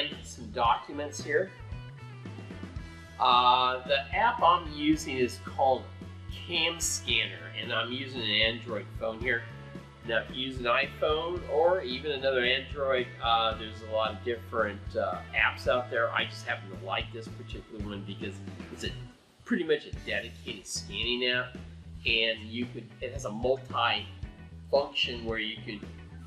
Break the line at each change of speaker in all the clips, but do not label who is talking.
scan some documents here. The app I'm using is called CamStand, and I'm using an Android phone here. Now, if you use an iPhone or even another Android, there's a lot of different apps out there. I just happen to like this particular one because it's pretty much a dedicated scanning app, and it has a multi-function where you could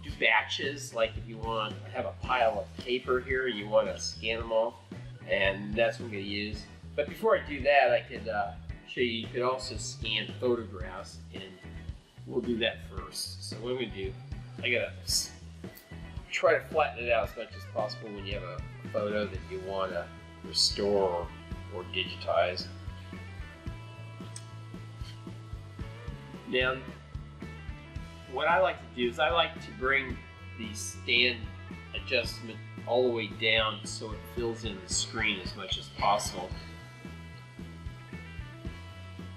do batches, like if you want to have a pile of paper here and you want to scan them all, and that's what I'm going to use. But before I do that, I could show you could also scan photographs, and we'll do that first. So what I'm going to do, I got to try to flatten it out as much as possible when you have a photo that you want to restore or digitize. Now, what I like to do is I like to bring the stand adjustment all the way down so it fills in the screen as much as possible.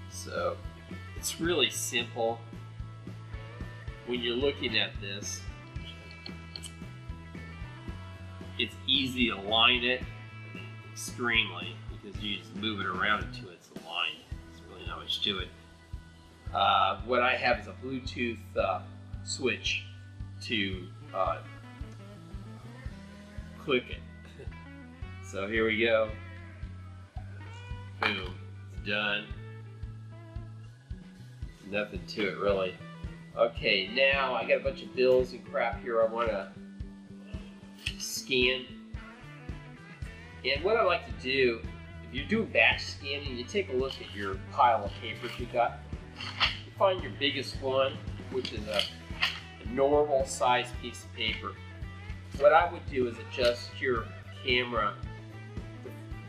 So it's really simple when you're looking at this. It's easy to line it extremely because you just move it around until it's aligned. There's really not much to it. What I have is a Bluetooth switch to click it. So here we go. Boom, it's done. Nothing to it really. Okay, now I got a bunch of bills and crap here I want to scan. And what I like to do, if you're doing batch scanning, you take a look at your pile of papers you got. You find your biggest one, which is a normal size piece of paper. What I would do is adjust your camera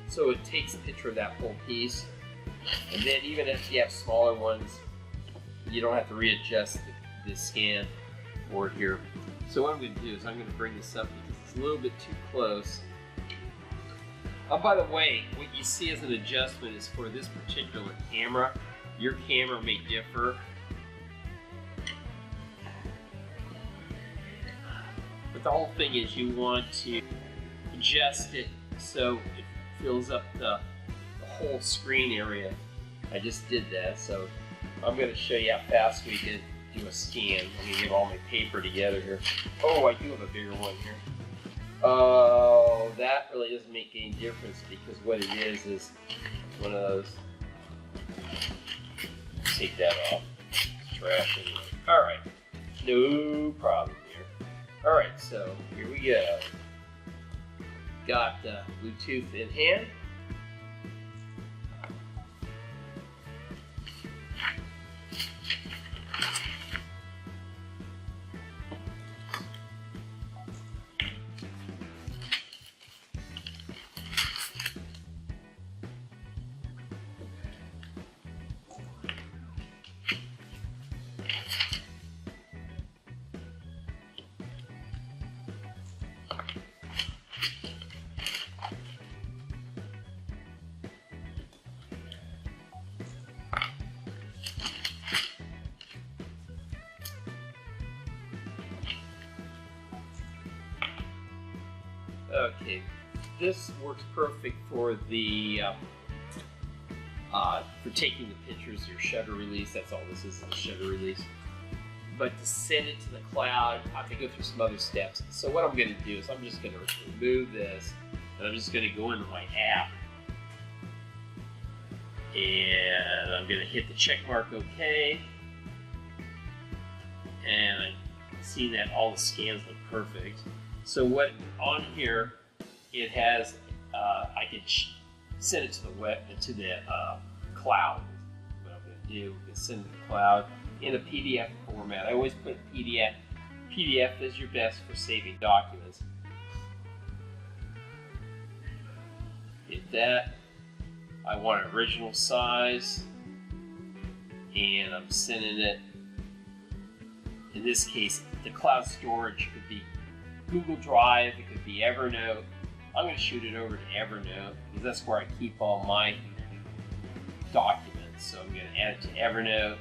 so it takes a picture of that whole piece. And then even if you have smaller ones, you don't have to readjust the scan board here. So what I'm going to do is I'm going to bring this up because it's a little bit too close. By the way, what you see as an adjustment is for this particular camera. Your camera may differ. But the whole thing is you want to adjust it so it fills up the whole screen area. I just did that, so I'm going to show you how fast we can do a scan. I'm going to get all my paper together here. Oh, I do have a bigger one here. Oh, that really doesn't make any difference because what it is one of those. Take that off. Trash anyway. Alright, no problem here. Alright, so here we go. Got Bluetooth in hand. Okay, this works perfect for the for taking the pictures, your shutter release. That's all this is a shutter release. But to send it to the cloud, I have to go through some other steps. So what I'm going to do is I'm just going to remove this, and I'm just going to go into my app, and I'm going to hit the check mark OK, and I'm seeing that all the scans look perfect. So what on here, it has, I can send it to the cloud. What I'm going to do is send it to the cloud in a PDF format. I always put PDF. PDF is your best for saving documents. Hit that. I want an original size, and I'm sending it. In this case, the cloud storage could be Google Drive, it could be Evernote. I'm going to shoot it over to Evernote because that's where I keep all my documents. So I'm going to add it to Evernote.